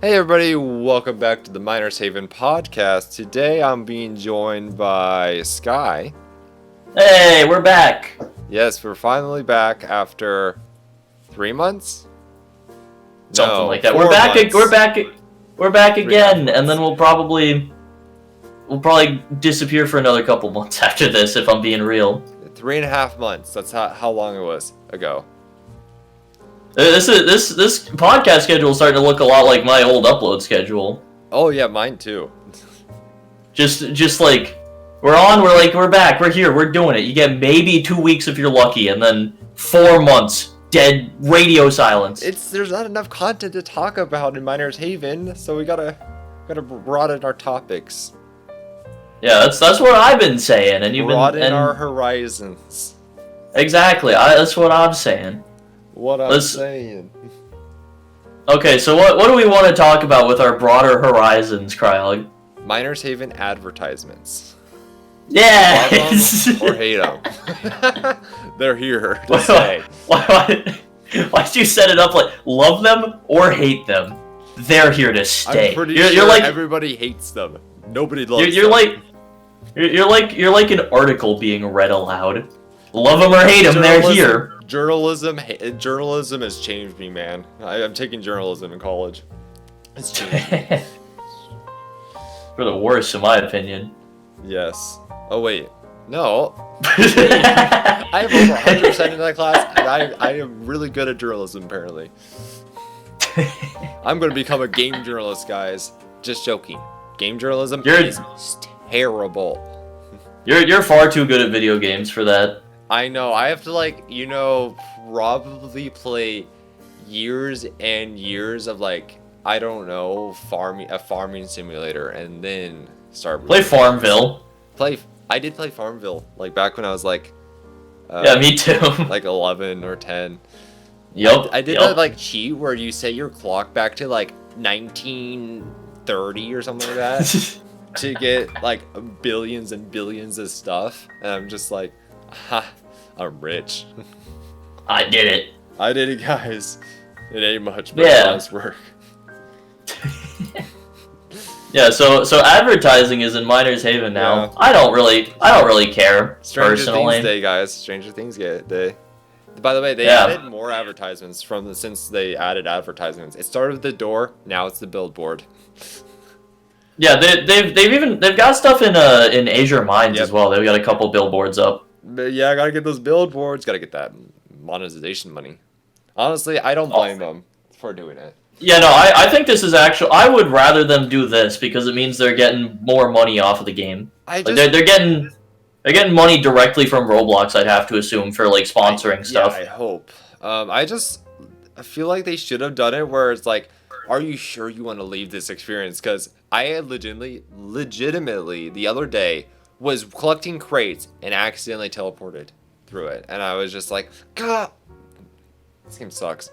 Hey everybody, welcome back to the Miners Haven podcast. Today I'm being joined by Sky. Hey, we're back. Yes, we're finally back after 3 months? Something like that. 4 We're back. months. We're back again, months. and then we'll probably disappear for another couple months after this, if I'm being real. 3.5 months. That's how long it was ago. This podcast schedule is starting to look a lot like my old upload schedule. Oh yeah, mine too. Just like we're back, we're here, we're doing it. You get maybe 2 weeks if you're lucky, and then 4 months dead radio silence. There's not enough content to talk about in Miners Haven, so we gotta broaden our topics. Yeah, that's what I've been saying, and broaden our horizons. Exactly, that's what I'm saying. Saying. Okay, so what do we want to talk about with our broader horizons, Cryog? Miners Haven advertisements. Yeah. Love them or hate them. They're here to stay. Why'd you set it up like love them or hate them? They're here to stay. I'm pretty sure like, everybody hates them. Nobody loves them. You're like an article being read aloud. Love them or hate them, they're here. Journalism has changed me, man. I'm taking journalism in college. It's changed me. For the worse, in my opinion. Yes. Oh wait, no. I have over 100% in that class, and I am really good at journalism, apparently. I'm gonna become a game journalist, guys. Just joking. Game journalism is terrible. You're far too good at video games for that. I know. I have to probably play years and years of a farming simulator, and then start play Farmville. I did play Farmville back when I was yeah, me too. 11 or 10. Yep. I did that cheat where you set your clock back to 1930 or something like that to get billions and billions of stuff, and I'm just like, ha, I'm rich. I did it. I did it, guys. It ain't much, but it does work. Yeah, so advertising is in Miners Haven now. Yeah. I don't really care. Stranger personally. Things Day, guys. Stranger Things Day. By the way, they added more advertisements since they added advertisements. It started with the door. Now it's the billboard. Yeah, they've got stuff in Azure Mines as well. They've got a couple billboards up. But yeah, I gotta get those billboards. Gotta get that monetization money. Honestly, I don't blame them for doing it. Yeah, no, I think this is I would rather them do this because it means they're getting more money off of the game. They're getting money directly from Roblox, I'd have to assume, for sponsoring stuff. Yeah, I hope. I feel like they should have done it where it's are you sure you want to leave this experience? Because I had legitimately the other day was collecting crates and accidentally teleported through it, and I was just like, God, this game sucks.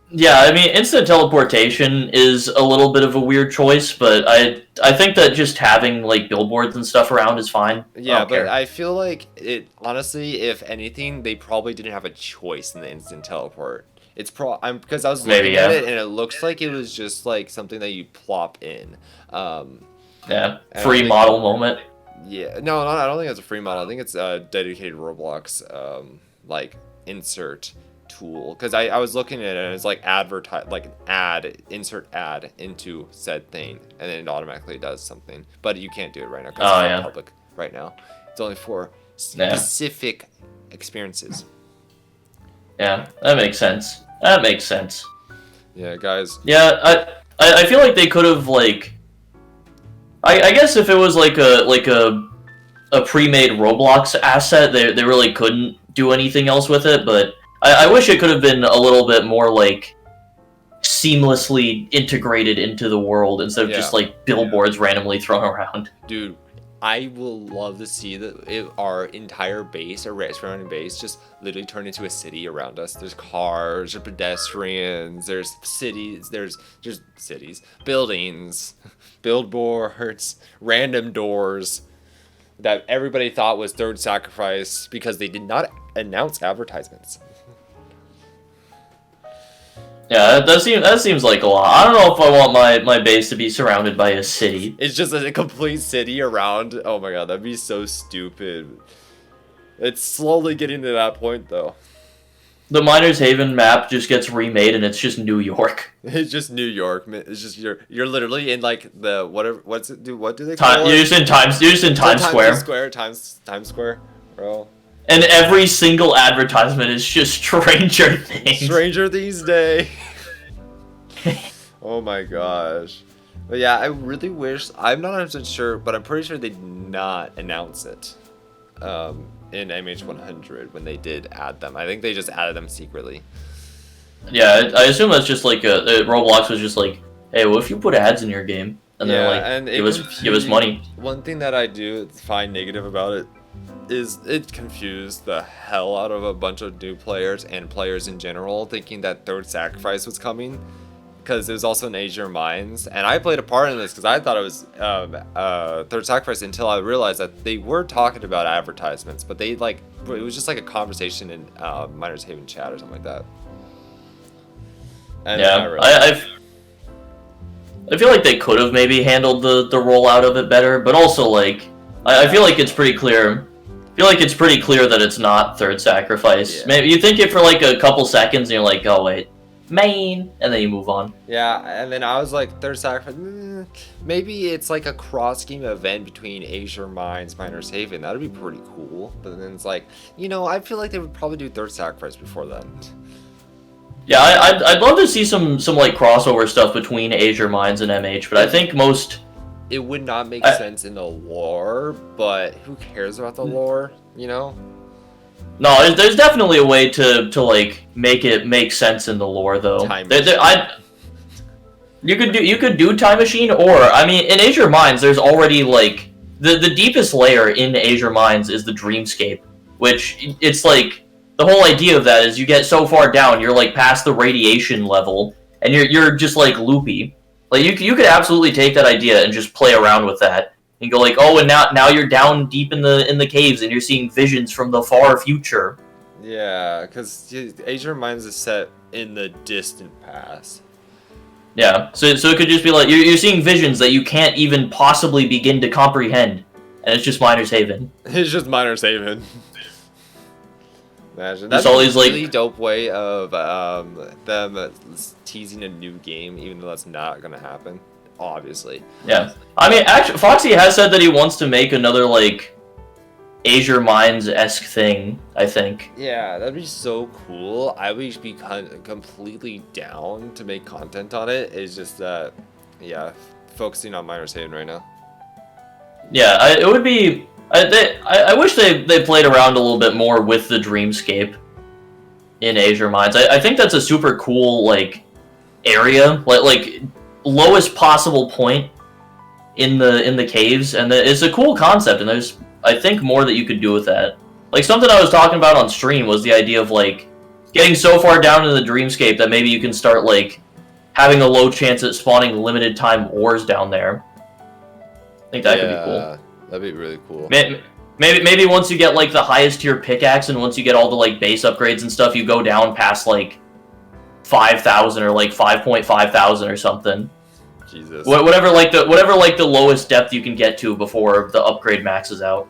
Yeah, I mean, instant teleportation is a little bit of a weird choice, but I think that just having billboards and stuff around is fine. Yeah, but I feel like it honestly, if anything, they probably didn't have a choice in the instant teleport. It's because I was looking at it and it looks like it was just something that you plop in. Yeah, free model moment. Yeah, no, I don't think it's a free model. I think it's a dedicated Roblox insert tool, because I was looking at it and it's insert ad into said thing, and then it automatically does something, but you can't do it right now because it's not public right now. It's only for specific experiences. Yeah, that makes sense. Yeah, guys. Yeah, I feel like they could have I guess if it was a pre-made Roblox asset, they really couldn't do anything else with it, but I wish it could have been a little bit more seamlessly integrated into the world instead of just billboards randomly thrown around. Dude, I will love to see our entire base, our surrounding base, just literally turn into a city around us. There's cars, there's pedestrians, there's cities, there's cities, buildings, billboards, random doors that everybody thought was third sacrifice because they did not announce advertisements. Yeah, that seems like a lot. I don't know if I want my base to be surrounded by a city. It's just a complete city around. Oh my god, that'd be so stupid. It's slowly getting to that point though. The Miners Haven map just gets remade and it's just New York. It's just New York. It's just you're literally in like the whatever. What do they call it? You're just in Times Square. Times Square, bro. And every single advertisement is just Stranger Things. Stranger Things Day. Oh my gosh. But yeah, I really wish. I'm not 100% sure, but I'm pretty sure they did not announce it in MH100 when they did add them. I think they just added them secretly. Yeah, I assume that's just like Roblox was just like, hey, what if you put ads in your game? And they're like, and give us money. One thing that I do find negative about it is it confused the hell out of a bunch of new players and players in general, thinking that Third Sacrifice was coming, because it was also in Azure Mines, and I played a part in this because I thought it was Third Sacrifice until I realized that they were talking about advertisements, but it was just like a conversation in Miners Haven chat or something like that. And yeah, I feel like they could have maybe handled the rollout of it better, but also like I feel like it's pretty clear. I feel like it's pretty clear that it's not Third Sacrifice. Yeah. Maybe you think it for like a couple seconds and you're like, oh wait, main, and then you move on. Yeah, and then I was like, Third Sacrifice, maybe it's like a cross-game event between Azure Mines, Miners Haven. That would be pretty cool. But then it's like, I feel like they would probably do Third Sacrifice before then. Yeah, I'd love to see some like crossover stuff between Azure Mines and MH, but I think most... It would not make sense in the lore, but who cares about the lore, No, there's definitely a way to like make it make sense in the lore though. You could do Time Machine, or I mean in Azure Mines there's already like the deepest layer in Azure Mines is the Dreamscape, which it's like the whole idea of that is you get so far down you're like past the radiation level and you're just like loopy. Like you could absolutely take that idea and just play around with that and go like, oh, and now you're down deep in the caves and you're seeing visions from the far future. Yeah, because Azure Mines is set in the distant past. Yeah, so it could just be like you're seeing visions that you can't even possibly begin to comprehend, and it's just Miners Haven. It's just Miners Haven. Imagine that's a really dope way of them teasing a new game, even though that's not gonna happen, obviously. Yeah, I mean, actually, Foxy has said that he wants to make another like Azure Mines-esque thing. I think. Yeah, that'd be so cool. I would be completely down to make content on it. It's just that, yeah, focusing on Miners Haven right now. Yeah, it would be. I wish they played around a little bit more with the Dreamscape in Azure Mines. I think that's a super cool like area, like lowest possible point in the caves, and it's a cool concept. And there's I think more that you could do with that. Like something I was talking about on stream was the idea of like getting so far down into the Dreamscape that maybe you can start like having a low chance at spawning limited time ores down there. I think that could be cool. That'd be really cool. Maybe once you get like the highest tier pickaxe and once you get all the like base upgrades and stuff, you go down past like 5,000 or like 5.5 thousand or something. Jesus. Whatever the lowest depth you can get to before the upgrade maxes out.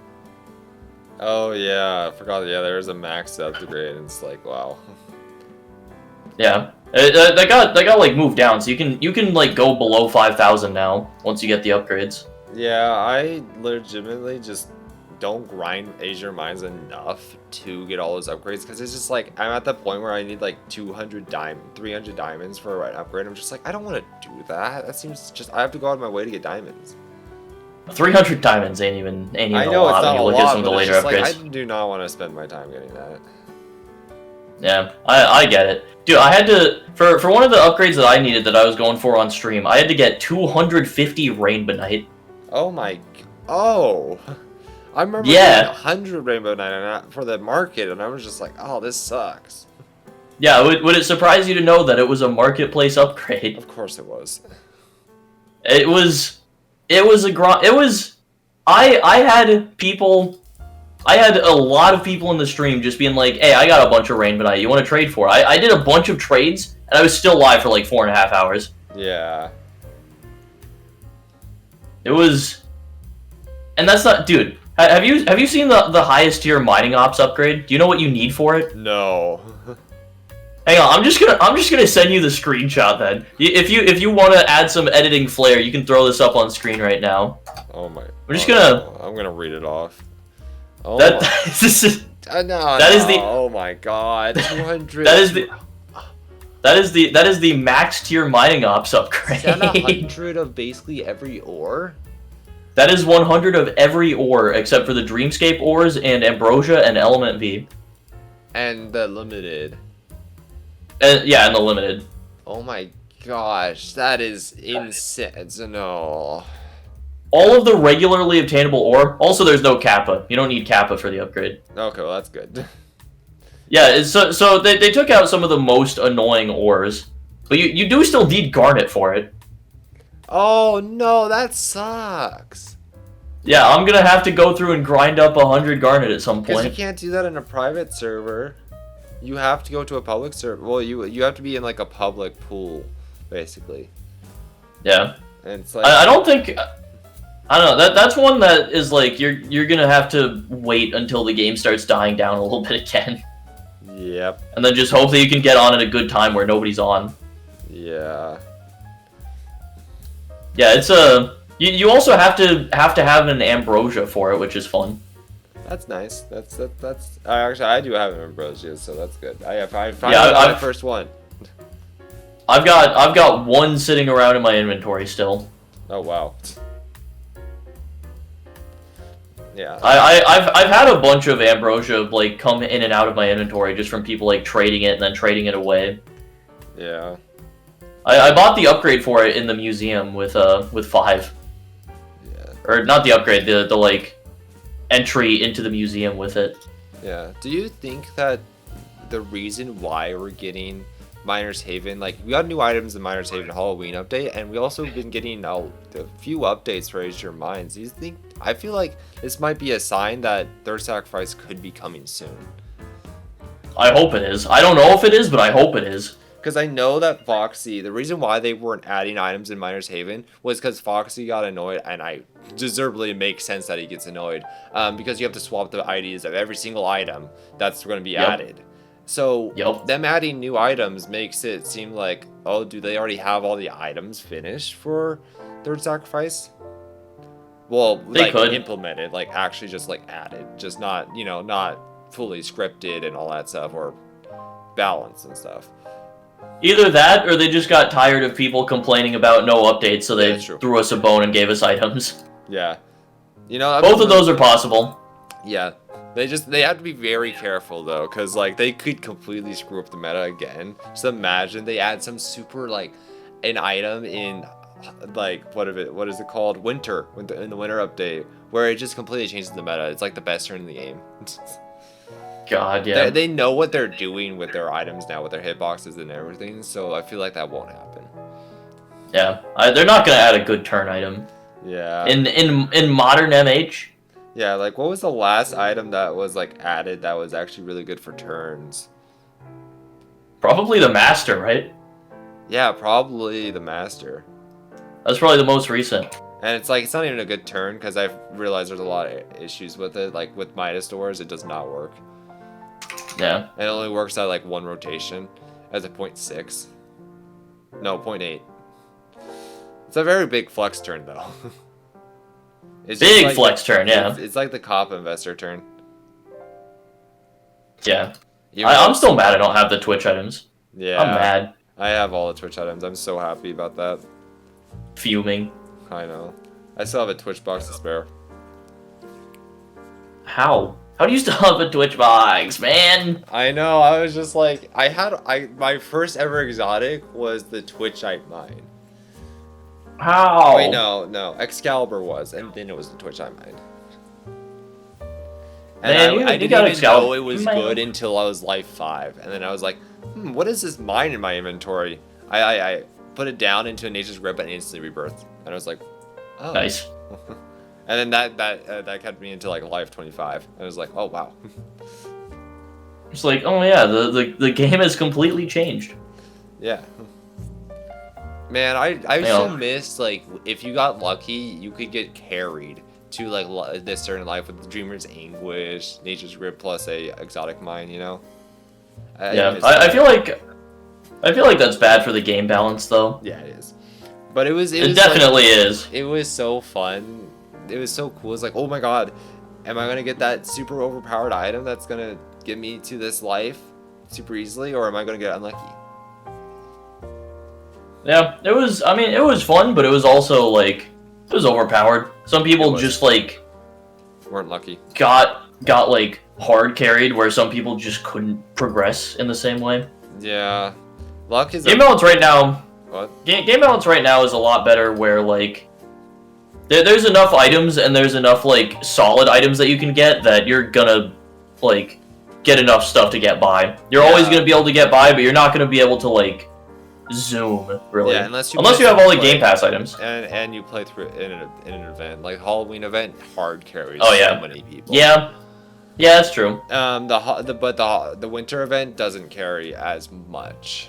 Oh yeah, I forgot. Yeah, there's a max upgrade, and it's like wow. Yeah, that got like moved down, so you can like go below 5,000 now once you get the upgrades. Yeah, I legitimately just don't grind Azure Mines enough to get all those upgrades because it's just like I'm at that point where I need like 300 diamonds for an upgrade. I'm just like I don't want to do that. That seems just I have to go out of my way to get diamonds. 300 diamonds ain't even I know a lot it's not when you look at some of the later upgrades. Like, I do not want to spend my time getting that. Yeah, I get it. Dude, I had to for one of the upgrades that I needed that I was going for on stream, I had to get 250 Rainbow Knight. Oh my... Oh! I remember getting 100 Rainbow Knight for the market, and I was just like, oh, this sucks. Yeah, would it surprise you to know that it was a marketplace upgrade? Of course it was. I had a lot of people in the stream just being like, hey, I got a bunch of Rainbow Knight, you want to trade for it? I did a bunch of trades, and I was still live for like 4.5 hours. Yeah. It was, and that's not, dude. Have you seen the highest tier mining ops upgrade? Do you know what you need for it? No. Hang on, I'm just gonna send you the screenshot then. If you want to add some editing flair, you can throw this up on screen right now. Oh my. I'm just gonna. I'm gonna read it off. Oh that no, that is the. Oh my god. 200. That is the max tier mining ops upgrade. Is that 100 of basically every ore? That is 100 of every ore except for the Dreamscape ores and Ambrosia and Element V. And the limited. Yeah, and the limited. Oh my gosh, that is insane. No. All of the regularly obtainable ore. Also, there's no Kappa. You don't need Kappa for the upgrade. Okay, well that's good. Yeah, so they took out some of the most annoying ores, but you do still need Garnet for it. Oh no, that sucks. Yeah, I'm gonna have to go through and grind up 100 Garnet at some Because point. you can't do that in a private server. You have to go to a public server. Well, you have to be in like a public pool, basically. Yeah. And it's like I don't think. I don't know. That's one that is like you're gonna have to wait until the game starts dying down a little bit again. Yep. And then just hope that you can get on at a good time where nobody's on. Yeah. Yeah, it's a. You also have to have an Ambrosia for it, which is fun. That's nice. That's. Actually, I do have an Ambrosia, so that's good. I finally Yeah, got my first one. I've got one sitting around in my inventory still. Oh wow. Yeah. I've had a bunch of Ambrosia like come in and out of my inventory just from people like trading it and then trading it away. Yeah. I bought the upgrade for it in the museum with 5. Yeah. Or not the upgrade, the like entry into the museum with it. Yeah. Do you think that the reason why we're getting Miner's Haven, like we got new items in Miner's Haven Halloween update, and we also been getting a few updates for Azure Mines. Do you think? I feel like this might be a sign that Third Sacrifice could be coming soon. I hope it is. I don't know if it is, but I hope it is. Because I know that Foxy, the reason why they weren't adding items in Miner's Haven was because Foxy got annoyed, and I deservedly make sense that he gets annoyed, because you have to swap the IDs of every single item that's going to be added. So them adding new items makes it seem like, oh, do they already have all the items finished for Third Sacrifice? Well, they could implement it, like actually just like added, just not, not fully scripted and all that stuff, or balanced and stuff. Either that, or they just got tired of people complaining about no updates, so they threw us a bone and gave us items. Yeah. Both of those are possible. Yeah. They have to be very careful though, because like they could completely screw up the meta again. Just imagine they add some super like an item in like what is it called? Winter in the winter update, where it just completely changes the meta. It's like the best turn in the game. God, yeah. They know what they're doing with their items now, with their hitboxes and everything, so I feel like that won't happen. Yeah, they're not gonna add a good turn item. Yeah. In modern MH. Yeah, like what was the last item that was like added that was actually really good for turns? Probably the Master, right? Yeah, probably the Master. That's probably the most recent. And it's like, it's not even a good turn, because I've realized there's a lot of issues with it. Like with Midas doors, it does not work. Yeah. And it only works at like one rotation as a 0.6. No, 0.8. It's a very big flex turn though. It's big like, flex turn, yeah. It's like the cop investor turn. Yeah. I'm still mad I don't have the Twitch items. Yeah. I'm mad. I have all the Twitch items. I'm so happy about that. Fuming. I know. I still have a Twitch box to spare. How? How do you still have a Twitch box, man? I know. I was just like, my first ever exotic was the Twitch mine. How? Wait, no. Excalibur was, and then it was the Twitch mine. And man, I didn't even know it was good until I was life 5, and then I was like, what is this mine in my inventory? I put it down into a nature's grip and instantly rebirthed, and I was like, oh. Nice. And then that kept me into like life 25, and I was like, oh wow. It's like, oh yeah, the game has completely changed. Yeah. Man, I still miss, like, if you got lucky, you could get carried to, like, this certain life with Dreamer's Anguish, Nature's Grip plus a exotic mine, you know? I feel like that's bad for the game balance, though. Yeah, it is. But it was definitely like, is. It was so fun. It was so cool. It's like, oh my god, am I gonna get that super overpowered item that's gonna get me to this life super easily, or am I gonna get unlucky? Yeah, it was. I mean, it was fun, but it was also like it was overpowered. Some people just like weren't lucky. Got like hard carried, where some people just couldn't progress in the same way. Yeah, luck is game balance right now. What? Game balance right now is a lot better, where like there's enough items and there's enough like solid items that you can get that you're gonna like get enough stuff to get by. You're always gonna be able to get by, but you're not gonna be able to like zoom really. Yeah, unless you have all the Game Pass items. And you play through in an event like Halloween event, hard carries. Oh yeah, so many people. Yeah, that's true. The winter event doesn't carry as much.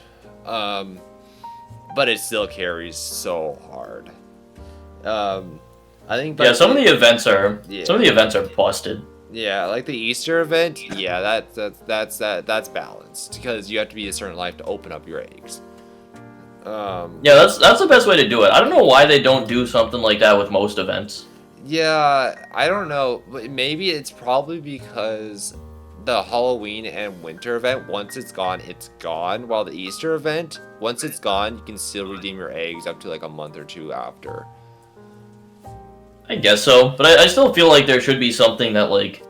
But it still carries so hard. I think. Some of the events are busted. Yeah, like the Easter event. Yeah, that's balanced because you have to be a certain life to open up your eggs. Yeah, that's the best way to do it. I don't know why they don't do something like that with most events. Yeah, I don't know, but maybe it's probably because the Halloween and winter event, once it's gone, while the Easter event, once it's gone, you can still redeem your eggs up to like a month or two after. I guess so, but I still feel like there should be something that like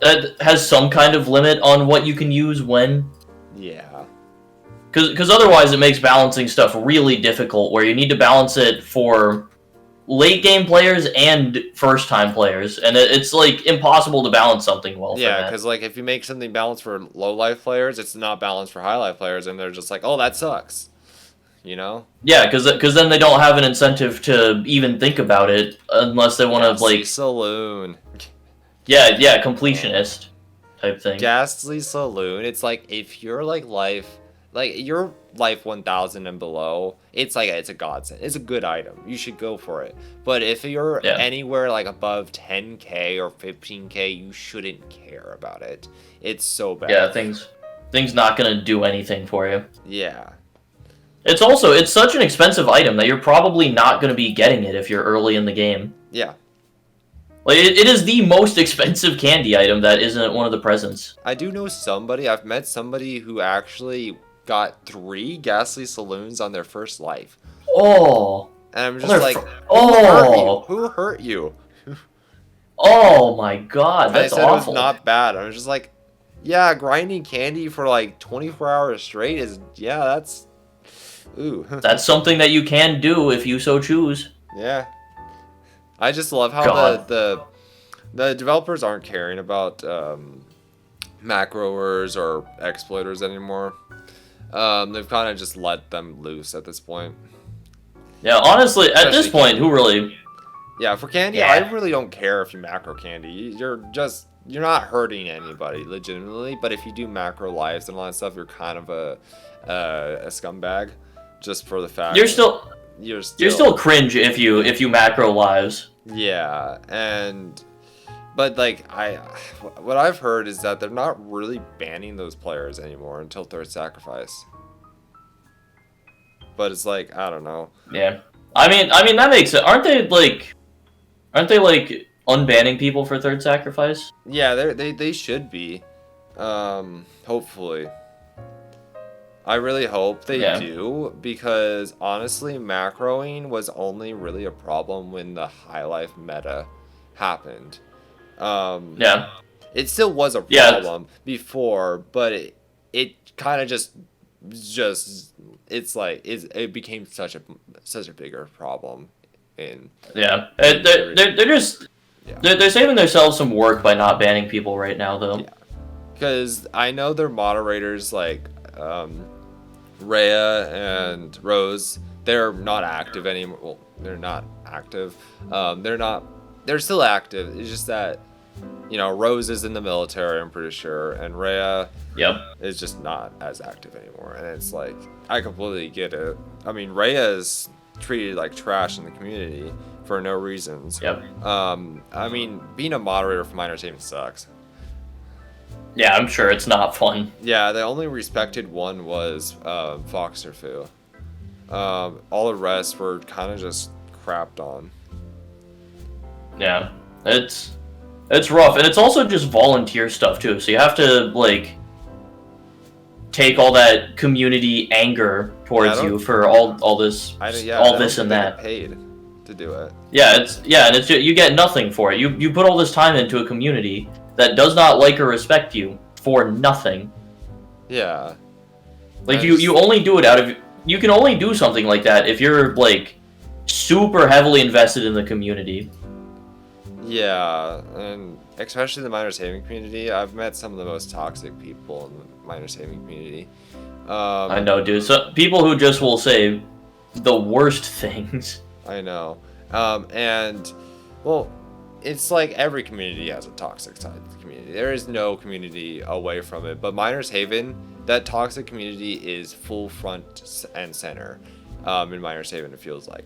that has some kind of limit on what you can use when. Yeah. Because otherwise it makes balancing stuff really difficult, where you need to balance it for late game players and first time players, and it's like impossible to balance something well. Yeah, because like if you make something balanced for low life players, it's not balanced for high life players, and they're just like, oh, that sucks, you know? Yeah, because then they don't have an incentive to even think about it unless they want to like Saloon. Yeah, completionist type thing. Ghastly Saloon. It's like if you're like your life 1000 and below, it's a godsend. It's a good item. You should go for it. But if you're anywhere like above 10k or 15k, you shouldn't care about it. It's so bad. Yeah, things not gonna do anything for you. Yeah. It's such an expensive item that you're probably not gonna be getting it if you're early in the game. Yeah. Like it is the most expensive candy item that isn't one of the presents. I do know I've met somebody who actually got 3 Ghastly Saloons on their first life. Oh. And I'm just like, who hurt you? Oh my god, that's awful. It was not bad. I was just like, yeah, grinding candy for like 24 hours straight is, that's, ooh. That's something that you can do if you so choose. Yeah. I just love how the developers aren't caring about macroers or exploiters anymore. They've kind of just let them loose at this point. Yeah, honestly, at this point, who really? Yeah, for candy, I really don't care if you macro candy. You're not hurting anybody legitimately. But if you do macro lives and all that stuff, you're kind of a scumbag. Just for the fact you're still cringe if you macro lives. Yeah, but like what I've heard is that they're not really banning those players anymore until Third Sacrifice. But it's like, I don't know. Yeah, I mean that makes sense. Aren't they like unbanning people for Third Sacrifice? Yeah, they should be. Hopefully. I really hope they do, because honestly, macroing was only really a problem when the high life meta happened. It still was a problem before, but it kind of just it became such a bigger problem. They're saving themselves some work by not banning people right now, though. Yeah, because I know their moderators like Rhea and Rose, they're not active anymore. Well, they're not active. They're still active. It's just that Rose is in the military, I'm pretty sure, and Rhea Yep. is just not as active anymore. And it's like, I completely get it. I mean, Rhea is treated like trash in the community for no reasons. Yep. I mean, being a moderator for Miners Haven sucks. Yeah, I'm sure it's not fun. Yeah, the only respected one was Foxerfu. All the rest were kind of just crapped on. Yeah, it's rough, and it's also just volunteer stuff too. So you have to like take all that community anger towards you for all this, this and that. Get paid to do it. Yeah, and it's you get nothing for it. You put all this time into a community that does not like or respect you for nothing. Yeah. Like you only do it out of you can only do something like that if you're like super heavily invested in the community. Yeah, and especially the Miners Haven community, I've met some of the most toxic people in the Miners Haven community. I know, dude. So people who just will say the worst things. I know. And well, it's like every community has a toxic side of the community. There is no community away from it. But Miners Haven, that toxic community is full front and center in Miners Haven, it feels like.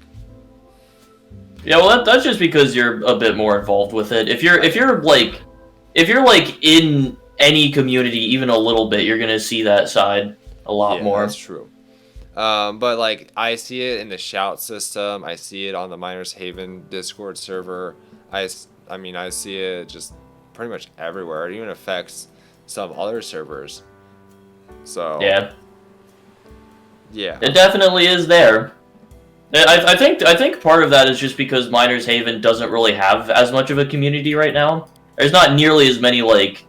Yeah, well, that's just because you're a bit more involved with it. If you're like in any community, even a little bit, you're gonna see that side a lot more. That's true. But like I see it in the shout system. I see it on the Miners Haven Discord server. I see it just pretty much everywhere. It even affects some other servers. So yeah, it definitely is there. I think part of that is just because Miners Haven doesn't really have as much of a community right now. There's not nearly as many like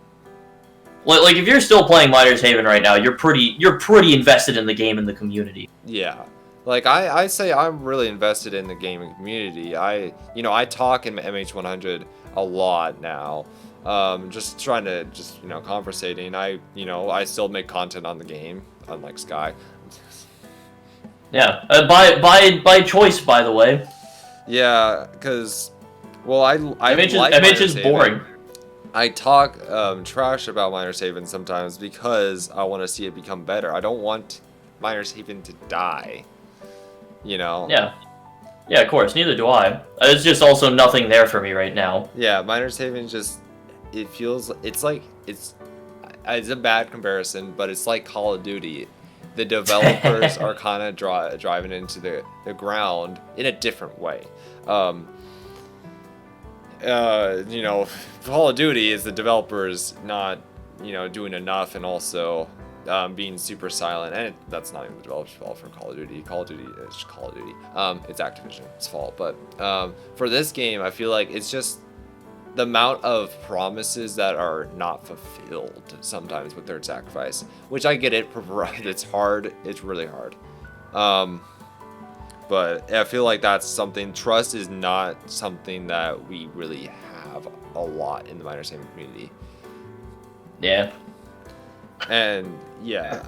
if you're still playing Miners Haven right now, you're pretty invested in the game and the community. Yeah. Like I say I'm really invested in the gaming community. I talk in MH100 a lot now. Just trying to conversating. I still make content on the game, unlike Sky. Yeah, by choice, by the way. Yeah, because, well, I MH is boring. I talk trash about Miners Haven sometimes because I want to see it become better. I don't want Miners Haven to die. Yeah. Yeah, of course. Neither do I. It's just also nothing there for me right now. Yeah, Miners Haven just it's a bad comparison, but it's like Call of Duty. The developers are kind of driving into the ground in a different way. Call of Duty is the developers not, doing enough, and also being super silent. And that's not even the developer's fault for Call of Duty. Call of Duty is Call of Duty. It's Activision's fault. But for this game, I feel like it's just the amount of promises that are not fulfilled sometimes with their sacrifice, which I get it. It's hard. It's really hard. But I feel like that's something. Trust is not something that we really have a lot in the Miners Haven community. Yeah. And yeah.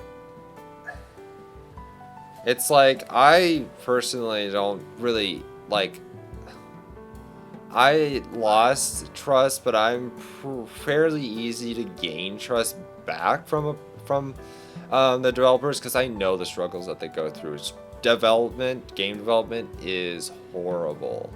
It's like I personally don't really like. I lost trust, but I'm fairly easy to gain trust back from the developers because I know the struggles that they go through. Game development is horrible.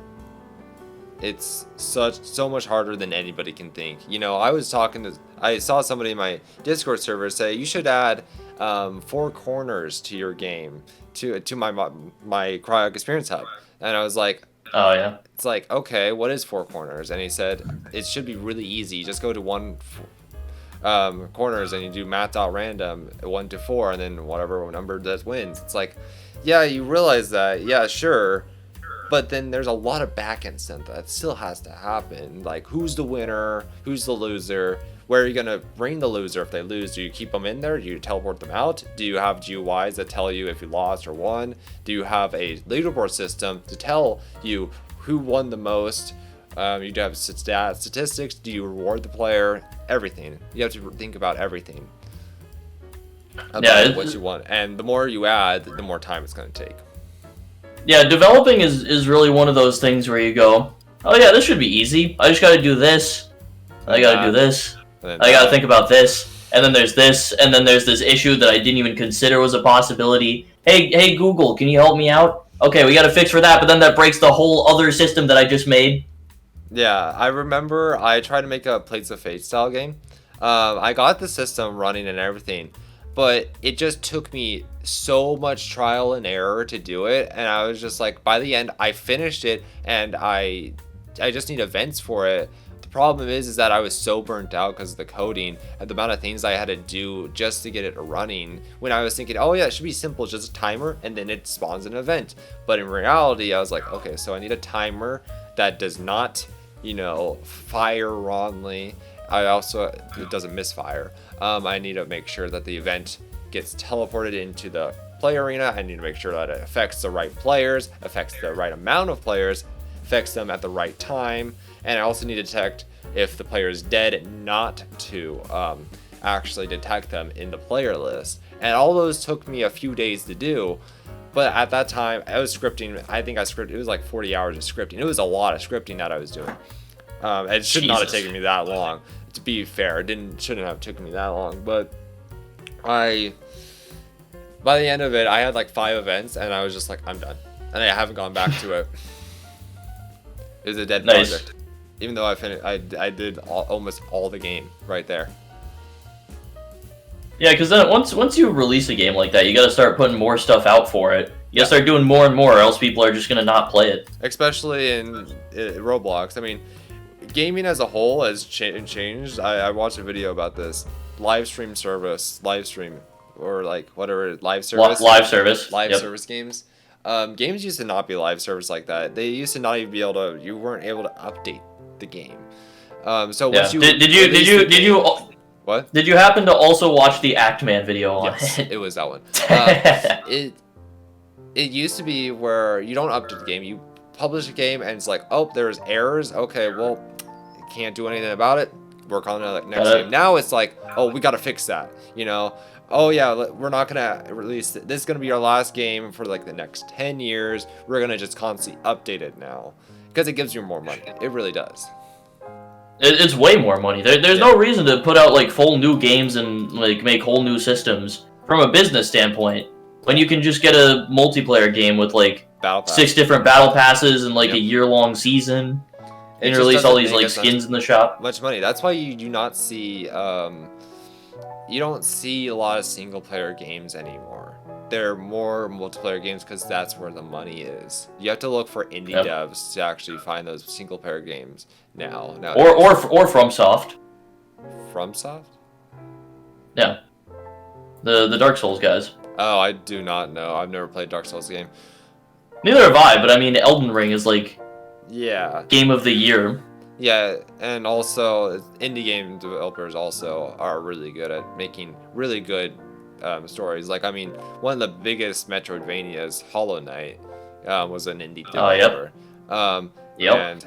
It's so much harder than anybody can think. I saw somebody in my Discord server say you should add 4 corners to your game to my Cryog Experience Hub, and I was like, oh yeah. It's like, okay, what is 4 corners? And he said it should be really easy. Just go to 1 corners and you do math.random 1 to 4, and then whatever number that wins. It's like, yeah, you realize that, yeah, sure, but then there's a lot of back-end stuff that still has to happen. Like, who's the winner? Who's the loser? Where are you gonna bring the loser if they lose? Do you keep them in there? Do you teleport them out? Do you have GUIs that tell you if you lost or won? Do you have a leaderboard system to tell you who won the most? You do have statistics. Do you reward the player? Everything. You have to think about everything. About what you want. And the more you add, the more time it's going to take. Yeah, developing is really one of those things where you go, oh yeah, this should be easy. I just got to do this. I gotta do this. I gotta think about this. And then there's this, and then there's this issue that I didn't even consider was a possibility. Hey Google, can you help me out? Okay, we gotta fix for that, but then that breaks the whole other system that I just made. Yeah, I remember I tried to make a Plates of Fate style game. I got the system running and everything, but it just took me so much trial and error to do it, and I was just like, by the end, I finished it, and I just need events for it. The problem is that I was so burnt out because of the coding and the amount of things I had to do just to get it running, when I was thinking, oh yeah, it should be simple, just a timer, and then it spawns an event. But in reality, I was like, okay, so I need a timer that does not, fire wrongly. It doesn't misfire. I need to make sure that the event gets teleported into the play arena. I need to make sure that it affects the right players, affects the right amount of players, affects them at the right time. And I also need to detect if the player is dead, not to actually detect them in the player list. And all those took me a few days to do. But at that time, I was scripting. I think it was like 40 hours of scripting. It was a lot of scripting that I was doing. It should not have taken me that long. To be fair, shouldn't have taken me that long. But by the end of it, I had like 5 events, and I was just like, I'm done, and I haven't gone back to it. It was a dead project, even though I finished. I did almost all the game right there. Yeah, because then once you release a game like that, you got to start putting more stuff out for it. You got to start doing more and more, or else people are just gonna not play it. Especially in Roblox. I mean, gaming as a whole has changed. I watched a video about this live stream, or like whatever live service. Service games. Games used to not be live service like that. They used to not even be able to. You weren't able to update the game. So once you did you what? Did you happen to also watch the Actman video on it? It was that one. It used to be where you don't update the game. You publish a game and it's like, oh, there's errors. Okay, well, can't do anything about it. Work on the next game. Now it's like, oh, we got to fix that. Oh yeah, we're not gonna release it. This is gonna be our last game for like the next 10 years. We're gonna just constantly update it now because it gives you more money. It really does. It's way more money. There's no reason to put out like full new games and like make whole new systems from a business standpoint when you can just get a multiplayer game with like 6 different battle passes and like a year-long season and release all these like skins in the shop. Much money. That's why you do not see you don't see a lot of single-player games anymore. They're more multiplayer games because that's where the money is. You have to look for indie devs to actually find those single-player games now. Or FromSoft. FromSoft? Yeah. The Dark Souls guys. Oh, I do not know. I've never played Dark Souls game. Neither have I, but I mean, Elden Ring is like game of the year. Yeah, and also indie game developers also are really good at making really good stories. Like, I mean, one of the biggest Metroidvanias, Hollow Knight, was an indie developer. And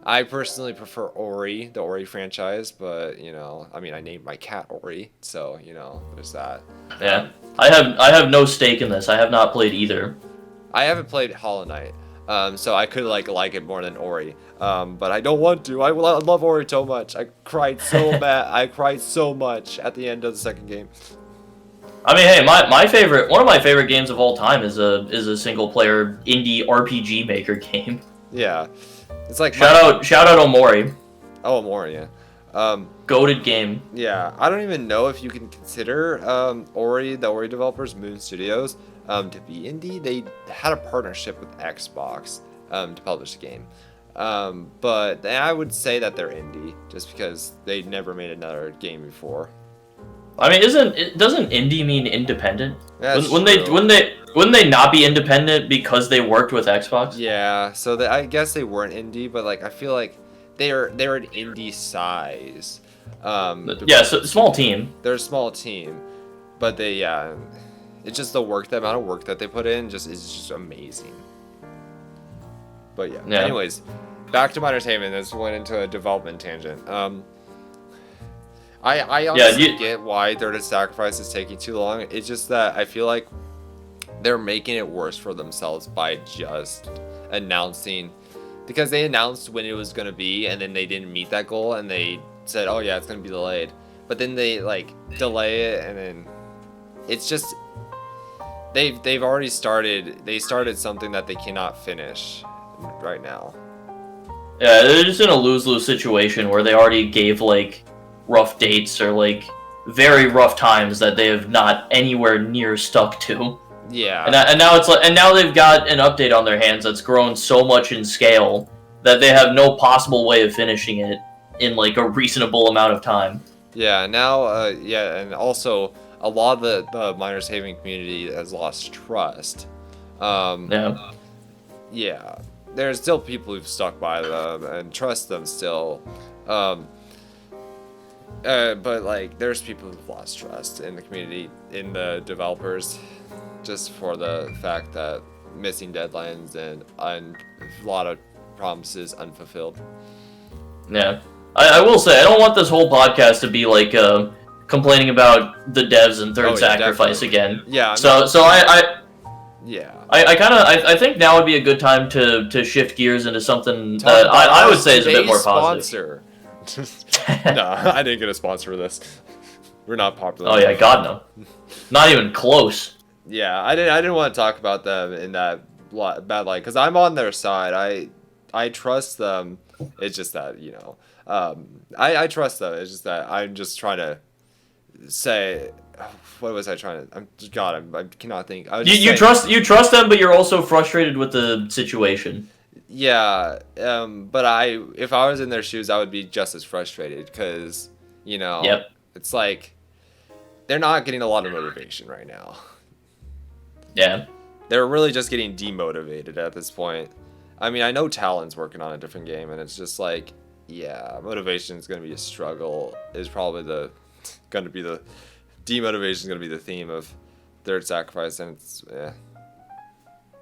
I personally prefer Ori, the Ori franchise, but I mean, I named my cat Ori, so there's that. Yeah, I have no stake in this. I have not played either. I haven't played Hollow Knight. So I could like it more than Ori, but I don't want to. I love Ori so much. I cried so bad. I cried so much at the end of the second game. I mean, hey, one of my favorite games of all time is a single player indie RPG maker game. Yeah, it's like shout out Omori. Oh, Omori, yeah. Goated game. Yeah, I don't even know if you can consider the Ori developers, Moon Studios, to be indie. They had a partnership with Xbox to publish the game, but I would say that they're indie just because they never made another game before. I mean, doesn't indie mean independent? Wouldn't they not be independent because they worked with Xbox? Yeah, so I guess they weren't indie, but like I feel like they're an indie size. Yeah, so small team. They're a small team, but it's just the amount of work that they put in is just amazing. But yeah. Anyways, back to my entertainment. This went into a development tangent. I honestly get why Third of Sacrifice is taking too long. It's just that I feel like they're making it worse for themselves by just announcing because they announced when it was gonna be, and then they didn't meet that goal, and they said, "Oh yeah, it's gonna be delayed," but then they like delay it, and then it's just they've already started. They started something that they cannot finish right now. Yeah, they're just in a lose-lose situation where they already gave like rough dates or like very rough times that they have not anywhere near stuck to. Yeah. And now it's like, and now they've got an update on their hands that's grown so much in scale that they have no possible way of finishing it in like a reasonable amount of time. Yeah. Now, yeah, and also a lot of the minor saving community has lost trust. Yeah. Yeah. There's still people who've stuck by them and trust them still. But like, there's people who've lost trust in the community, in the developers, just for the fact that missing deadlines and a lot of promises unfulfilled. Yeah. I will say, I don't want this whole podcast to be like complaining about the devs and Third Sacrifice definitely. again. Yeah. I think now would be a good time to shift gears into something that I would say is a bit more positive. No, I didn't get a sponsor for this. We're not popular. Oh yeah, God no. Not even close. Yeah, I didn't want to talk about them in that bad light because I'm on their side. I trust them. It's just that, you know, I trust them. It's just that I'm just trying to say, what was I trying to? I cannot think. You trust them, but you're also frustrated with the situation. Yeah, but if I was in their shoes, I would be just as frustrated because, you know, It's like they're not getting a lot of motivation right now. Yeah. They're really just getting demotivated at this point. I mean, I know Talon's working on a different game, and it's just like, yeah, motivation is going to be a struggle. Is probably the demotivation is going to be the theme of Third Sacrifice, and it's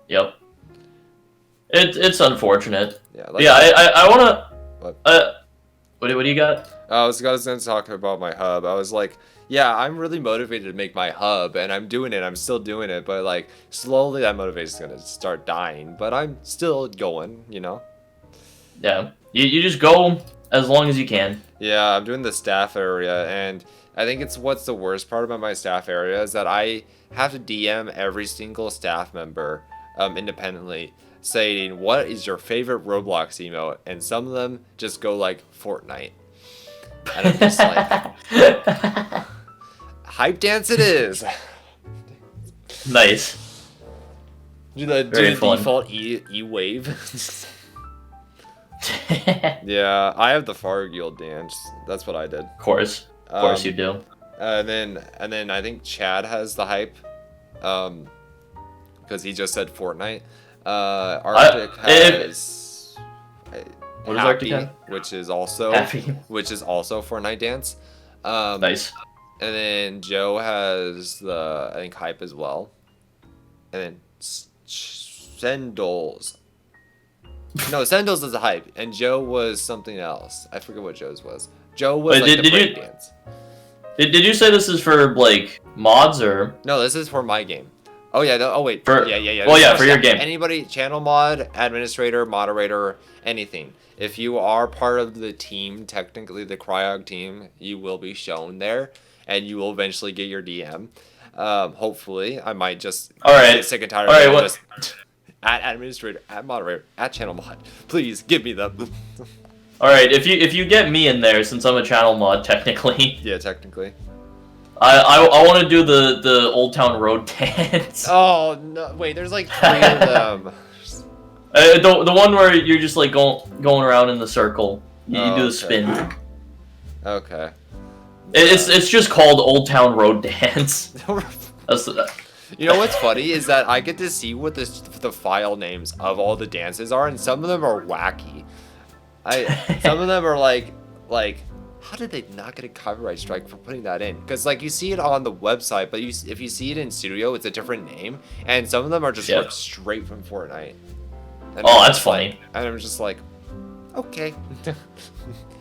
Yep. It's unfortunate. Yeah. I wanna. What do you got? I was going to talk about my hub. I was like, yeah, I'm really motivated to make my hub, and I'm doing it. I'm still doing it, but like slowly that motivation is gonna start dying. But I'm still going, you know. Yeah, you just go as long as you can. Yeah, I'm doing the staff area, and I think what's the worst part about my staff area is that I have to DM every single staff member independently, saying what is your favorite Roblox emote, and some of them just go like Fortnite, and I'm just like. Hype dance it is. Nice. Do the default E wave. Yeah, I have the Far Guild dance. That's what I did. Of course you do. And then I think Chad has the hype, because he just said Fortnite. Arctic has what is Arctic have? which is also Fortnite dance. Nice. And then Joe has I think hype as well. And then Cendlez. No, Cendlez is a hype, and Joe was something else. I forget what Joe's was. Joe was like the break dance. Did you say this is for like mods or? No, this is for my game. Oh yeah. Oh wait. Yeah. Well, yeah, for your game. Anybody, channel mod, administrator, moderator, anything. If you are part of the team, technically the Cryog team, you will be shown there. And you will eventually get your DM. Hopefully, I might just get sick and tired of just at administrator, at moderator, at channel mod. Please give me them. All right, if you get me in there, since I'm a channel mod technically. Yeah, technically. I want to do the Old Town Road dance. Oh no! Wait, there's like 3 of them. The one where you're just like going around in the circle. You do the spin. Okay. It's just called Old Town Road Dance. You know what's funny is that I get to see what the file names of all the dances are, and some of them are wacky. Some of them are like how did they not get a copyright strike for putting that in? Because like you see it on the website, but if you see it in studio, it's a different name, and some of them are just like straight from Fortnite. And that's funny. And I'm just like, okay.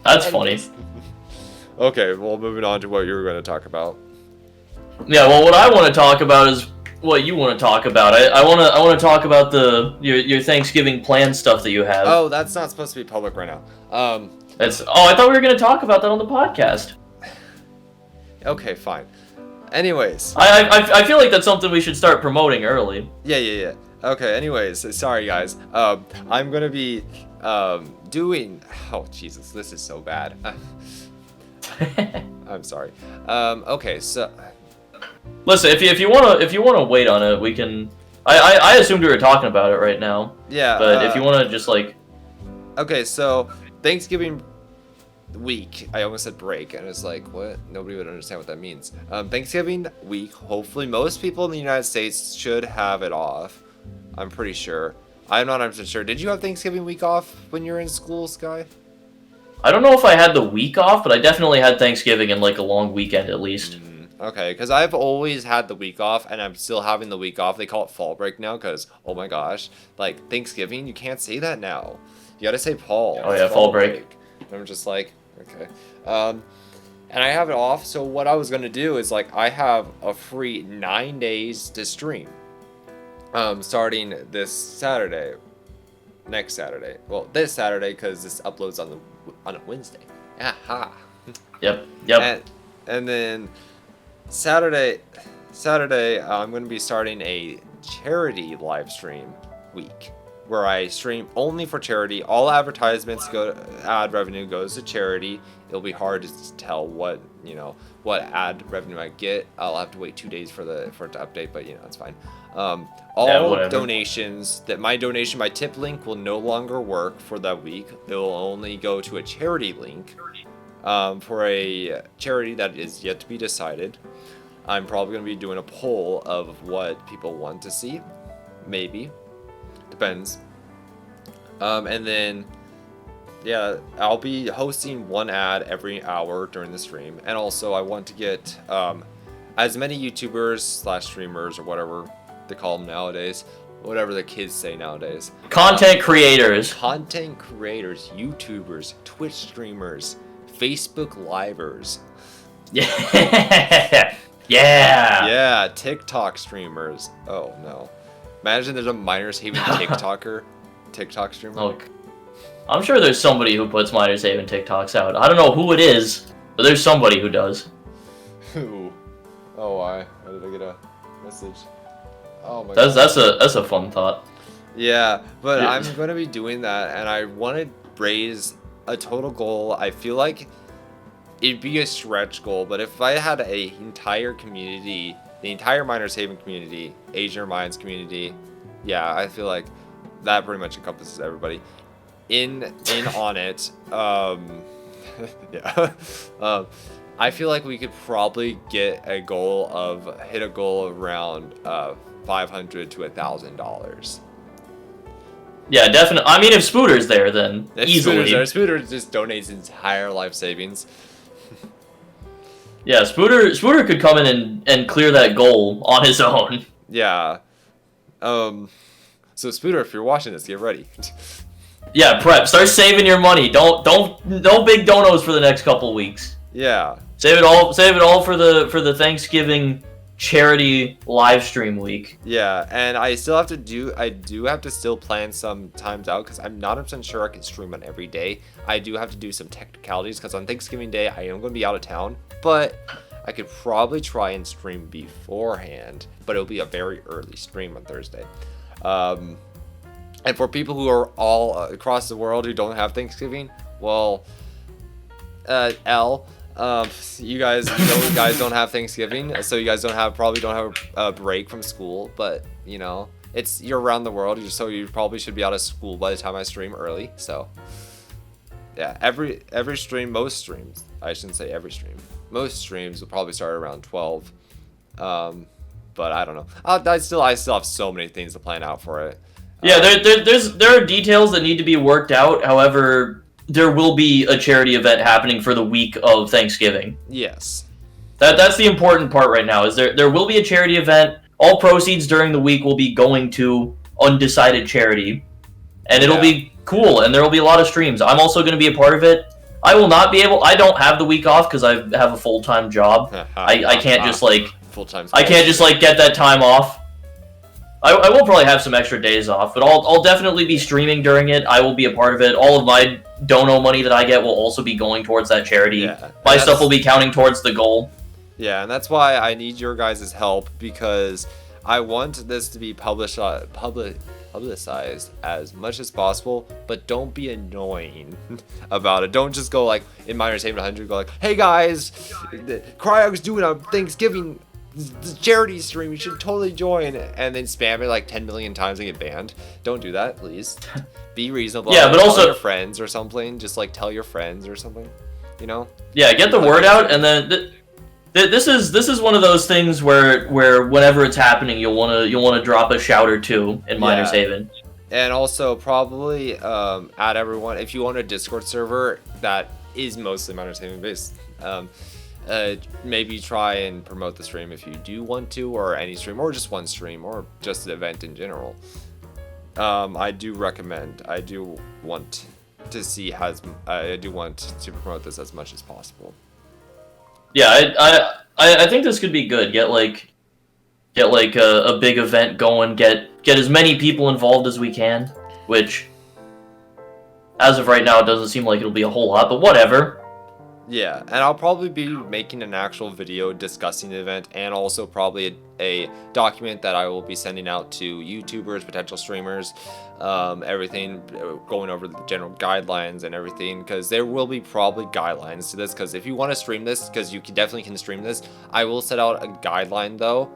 That's funny. Okay, well, moving on to what you were going to talk about. Yeah, well, what I want to talk about is what you want to talk about. I want to talk about your Thanksgiving plan stuff that you have. Oh, that's not supposed to be public right now. I thought we were going to talk about that on the podcast. Okay, fine. Anyways, I feel like that's something we should start promoting early. Yeah. Okay. Anyways, sorry guys. I'm gonna be doing. Oh Jesus, this is so bad. I'm sorry. Okay, so. Listen, if you wanna wait on it, we can. I assumed we were talking about it right now. Yeah. But if you wanna just like. Okay, so Thanksgiving week. I almost said break, and it's like, what? Nobody would understand what that means. Thanksgiving week. Hopefully, most people in the United States should have it off. I'm pretty sure. I'm not 100% sure. Did you have Thanksgiving week off when you were in school, Sky? I don't know if I had the week off, but I definitely had Thanksgiving and like a long weekend at least. Okay, because I've always had the week off, and I'm still having the week off. They call it fall break now, because, oh my gosh, like, Thanksgiving, you can't say that now. You gotta say fall. Oh yeah, fall break. And I'm just like, okay. And I have it off, so what I was gonna do is, like, I have a free 9 days to stream. Starting this Saturday. Next Saturday. Well, this Saturday, because this uploads on a Wednesday. Aha. Yep. And then Saturday, I'm going to be starting a charity live stream week where I stream only for charity. All advertisements ad revenue goes to charity. It'll be hard to tell what ad revenue I get. I'll have to wait 2 days for it to update, but it's fine. All donations, my donation, my tip link will no longer work for that week. It will only go to a charity link for a charity that is yet to be decided. I'm probably going to be doing a poll of what people want to see. Maybe. Depends. And then, yeah, I'll be hosting one ad every hour during the stream. And also, I want to get as many YouTubers / streamers or whatever they call them nowadays. Whatever the kids say nowadays. Content creators. Content creators, YouTubers, Twitch streamers, Facebook livers. Yeah. Yeah, TikTok streamers. Oh no. Imagine there's a Miners Haven TikTok streamer. Look, I'm sure there's somebody who puts Miners Haven TikToks out. I don't know who it is, but there's somebody who does. Who? Oh, why did I get a message? Oh my god. That's a fun thought. Yeah, but I'm gonna be doing that, and I want to raise a total goal. I feel like it'd be a stretch goal, but if I had a entire community, the entire Miners Haven community, Asian Minds community, yeah, I feel like that pretty much encompasses everybody in on it. Yeah. I feel like we could probably hit a goal around $500 to $1,000. Yeah, definitely. I mean, if Spooder's there, then easily. Spooder just donates his entire life savings. Yeah, Spooder could come in and clear that goal on his own. Yeah. So Spooder, if you're watching this, get ready. Yeah, prep. Start saving your money. No big donos for the next couple weeks. Yeah. Save it all for the Thanksgiving charity live stream week. Yeah, and I do have to still plan some times out because I'm not 100% sure I can stream on every day. I do have to do some technicalities because on Thanksgiving Day I am going to be out of town, but I could probably try and stream beforehand, but it'll be a very early stream on Thursday. And for people who are all across the world who don't have Thanksgiving, well, you guys don't have Thanksgiving, so you guys probably don't have a break from school, but you're around the world, so you probably should be out of school by the time I stream early. So yeah, every stream, most streams, I shouldn't say every stream, most streams will probably start around 12. But I don't know. I still have so many things to plan out for it. Yeah, there are details that need to be worked out. However, there will be a charity event happening for the week of Thanksgiving. Yes. That's the important part right now. Is there will be a charity event. All proceeds during the week will be going to undecided charity, and it'll be cool. And there will be a lot of streams. I'm also going to be a part of it. I will not be able. I don't have the week off because I have a full-time job. I can't just like full-time. I can't just like get that time off I will probably have some extra days off, but I'll definitely be streaming during it. I will be a part of it. All of my dono money that I get will also be going towards that charity. Yeah, my stuff will be counting towards the goal. Yeah, and that's why I need your guys' help, because I want this to be publicized as much as possible, but don't be annoying about it. Don't just go like in Miners Haven 100, go like, hey guys, Cryog's doing a Thanksgiving charity stream, you should totally join, and then spam it like 10 million times and get banned. Don't do that, please. Be reasonable. Yeah, but tell also your friends or something. Just like tell your friends or something, you know? Yeah, get the word out, and then this is one of those things where whenever it's happening, you'll wanna drop a shout or two in Miners Haven. And also probably add everyone, if you want a Discord server that is mostly Miners Haven based. Maybe try and promote the stream if you do want to, or any stream, or just one stream, or just an event in general. I do recommend. I do want to see I do want to promote this as much as possible. Yeah, I think this could be good. Get like a big event going. Get as many people involved as we can. Which, as of right now, it doesn't seem like it'll be a whole lot, but whatever. Yeah, and I'll probably be making an actual video discussing the event, and also probably a document that I will be sending out to YouTubers, potential streamers, everything, going over the general guidelines and everything, because there will be probably guidelines to this, because if you want to stream this, because you definitely can stream this, I will set out a guideline though,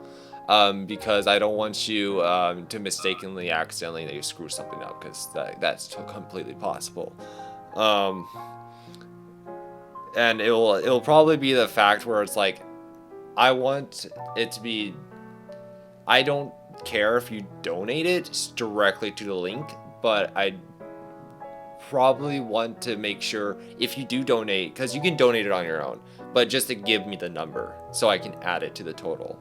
because I don't want you to mistakenly, accidentally screw something up, because that's completely possible. And it'll probably be the fact where it's like, I want it to be, I don't care if you donate it directly to the link, but I probably want to make sure if you do donate, because you can donate it on your own, but just to give me the number so I can add it to the total.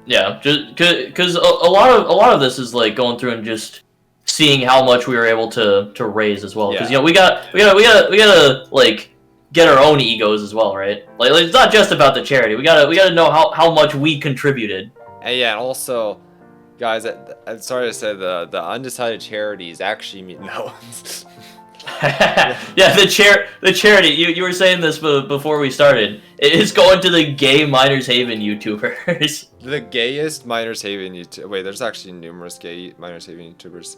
Yeah, just because a lot of this is like going through and just seeing how much we were able to raise as well, because we gotta like get our own egos as well, right? Like it's not just about the charity. We gotta know how much we contributed. And yeah, and also, guys, I'm sorry to say the undecided charities actually mean no. Yeah, the charity. You were saying this before we started. It's going to the gay Miners Haven YouTubers. The gayest Miners Haven YouTuber. Wait, there's actually numerous gay Miners Haven YouTubers.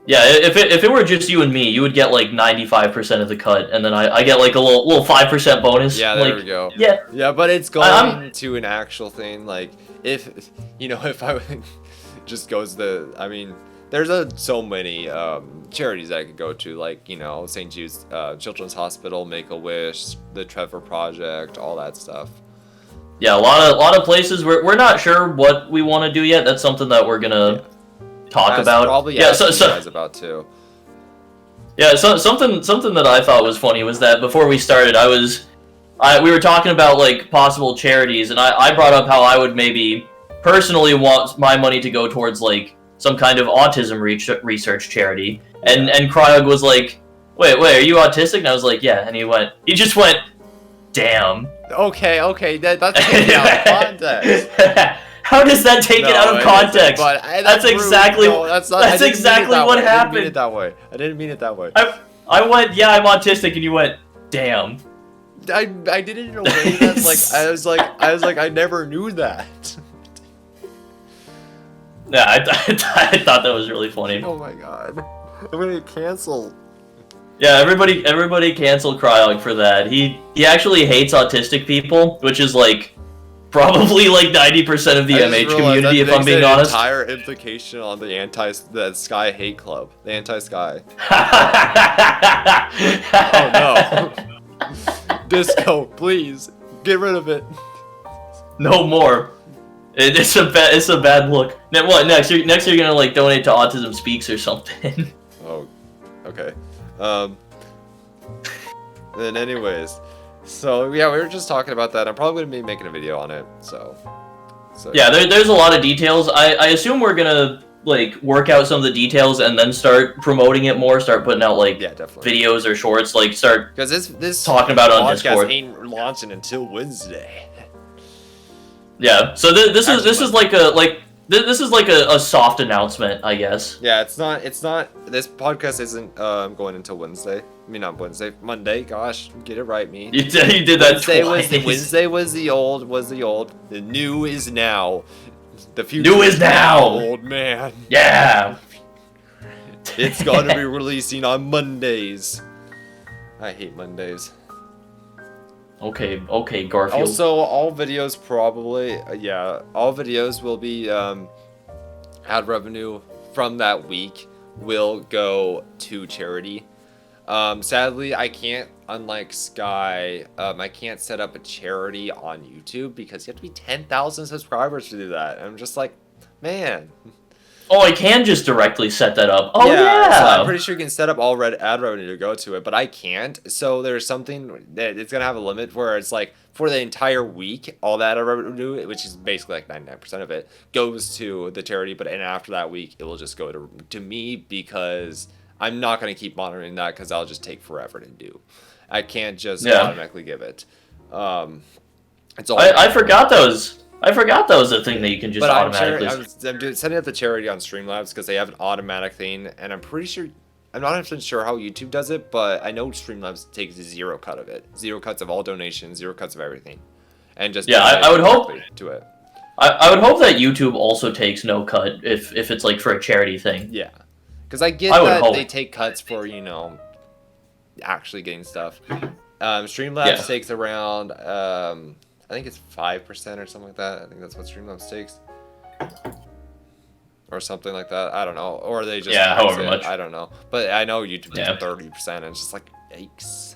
Yeah, if it were just you and me, you would get like 95% of the cut, and then I get like a little 5% bonus. Yeah, there we go. Yeah, but it's going to an actual thing. Like if I just goes I mean, there's so many charities that I could go to, like St. Jude's Children's Hospital, Make-A-Wish, the Trevor Project, all that stuff. Yeah, a lot of places we're not sure what we want to do yet. That's something that we're gonna talk about. Probably guys about too. Yeah, something that I thought was funny was that before we started, we were talking about like possible charities, and I brought up how I would maybe personally want my money to go towards like some kind of autism research charity, and Cryog was like, wait, are you autistic? And I was like, yeah, and he just went, damn. Okay, that's taken out of context. How does that take it out of context? But that's exactly that's exactly what happened. I didn't mean it that way. I went, yeah, I'm autistic, and you went, damn. I did it in a way that's like I was like I never knew that. Yeah, I thought that was really funny. Oh my god, I'm gonna get canceled. Yeah, everybody cancel Cryog for that. He actually hates autistic people, which is like probably like 90% of the MH community, if I'm being honest. Entire implication on the Sky hate club, the anti-Sky. Oh no, Disco, please get rid of it. No more. It's a bad look. Now, what next? Next you're gonna like donate to Autism Speaks or something. Oh, okay. Then anyways, so yeah, we were just talking about that. I'm probably gonna be making a video on it. So yeah, there's a lot of details. I assume we're gonna like work out some of the details and then start promoting it more. Start putting out like videos or shorts. Like start because this talking about it on Discord. Ain't launching until Wednesday. Yeah. So this is like a soft announcement, I guess. Yeah, it's not. This podcast isn't going until Wednesday. I mean, not Wednesday, Monday. Gosh, get it right, me. You did that twice. Wednesday was the old. The new is now. The future new is now. Old man. Yeah. It's gonna be releasing on Mondays. I hate Mondays. Okay, Garfield. Also, all videos probably, all videos will be ad revenue from that week will go to charity. Sadly, I can't, unlike Sky, I can't set up a charity on YouTube because you have to be 10,000 subscribers to do that. And I'm just like, man. Oh, I can just directly set that up. Oh, yeah. So I'm pretty sure you can set up all ad revenue to go to it, but I can't. So there's something that it's going to have a limit where it's like for the entire week, all that ad revenue, which is basically like 99% of it, goes to the charity. But and after that week, it will just go to me because I'm not going to keep monitoring that because I'll just take forever to do. I can't just automatically give it. It's all I forgot those. I forgot that was a thing that you can just automatically. I'm setting up the charity on Streamlabs because they have an automatic thing, and I'm pretty sure, I'm not 100% sure how YouTube does it, but I know Streamlabs takes zero cut of it, zero cuts of all donations, zero cuts of everything, and just I would hope to it. I would hope that YouTube also takes no cut if it's like for a charity thing. Yeah, because I get that they take cuts for actually getting stuff. Streamlabs takes around I think it's 5% or something like that. I think that's what Streamlabs takes. Or something like that. I don't know. Or they just however much. I don't know. But I know YouTube takes 30% and it's just like, yikes.